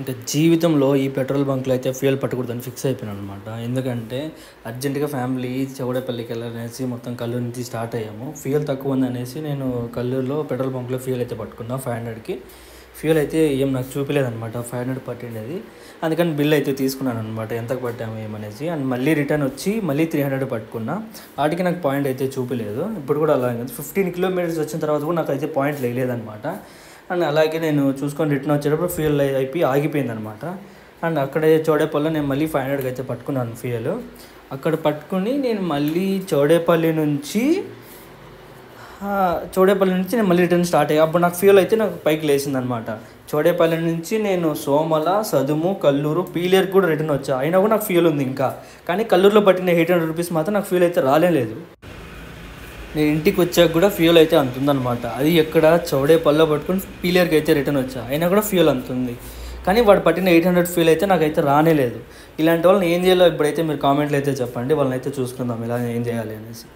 ఇంకా జీవితంలో ఈ పెట్రోల్ బంక్లో అయితే ఫ్యూయల్ పట్టకూడదని ఫిక్స్ అయిపోయాను అనమాట. ఎందుకంటే అర్జెంటుగా ఫ్యామిలీ చౌడేపల్లికి వెళ్ళాలనేసి మొత్తం కల్లూరు నుంచి స్టార్ట్ అయ్యాము. ఫ్యూయల్ తక్కువ ఉందనేసి నేను కల్లూరులో పెట్రోల్ బంక్లో ఫ్యూయల్ అయితే పట్టుకున్నా 500కి. ఫ్యూయల్ అయితే ఏం నాకు చూపించలేదనమాట, 500 పట్టిండేది. అందుకని బిల్ అయితే తీసుకున్నాను అనమాట, ఎంతకు పట్టాము ఏమనేసి. అండ్ మళ్ళీ రిటర్న్ వచ్చి మళ్ళీ 300 పట్టుకున్నా. వాటికి నాకు పాయింట్ అయితే చూపించలేదు. ఇప్పుడు కూడా అలాగే 15 కిలోమీటర్స్ వచ్చిన తర్వాత కూడా నాకు అయితే పాయింట్ లేదనమాట. అండ్ అలాగే నేను చూసుకొని రిటర్న్ వచ్చేటప్పుడు ఫ్యూయల్ అయిపోయి ఆగిపోయిందనమాట. అండ్ అక్కడే చౌడేపల్లిలో నేను మళ్ళీ 500కి అయితే పట్టుకున్నాను ఫ్యూయల్. అక్కడ పట్టుకుని నేను మళ్ళీ చౌడేపల్లి నుంచి నేను మళ్ళీ రిటర్న్ స్టార్ట్ అయ్యా. అప్పుడు నాకు ఫ్యూయల్ అయితే నాకు పైకి లేచిందనమాట. చౌడేపల్లి నుంచి నేను సోమల, సదుము, కల్లూరు, పీలేరుకు కూడా రిటర్న్ వచ్చా. అయినా కూడా నాకు ఫ్యూయల్ ఉంది ఇంకా. కానీ కల్లూరులో పట్టిన 800 రూపీస్ మాత్రం నాకు ఫ్యూయల్ అయితే రాలేదు. నేను ఇంటికి వచ్చాక కూడా ఫ్యూయల్ అయితే అంత ఉందన్నమాట. అది ఎక్కడ చౌడేపల్లిలో పట్టుకుని పీలేరుకి అయితే రిటర్న్ వచ్చా, అయినా కూడా ఫ్యూయల్ అంత ఉంది. కానీ వాడు పట్టిన 800 ఫ్యూయల్ అయితే నాకైతే రాలేదు. ఇలాంటి వాళ్ళని ఏం చేయాలో ఇప్పుడైతే మీరు కామెంట్లు అయితే చెప్పండి, వాళ్ళని అయితే చూసుకుందాం ఇలా ఏం చేయాలి అనేసి.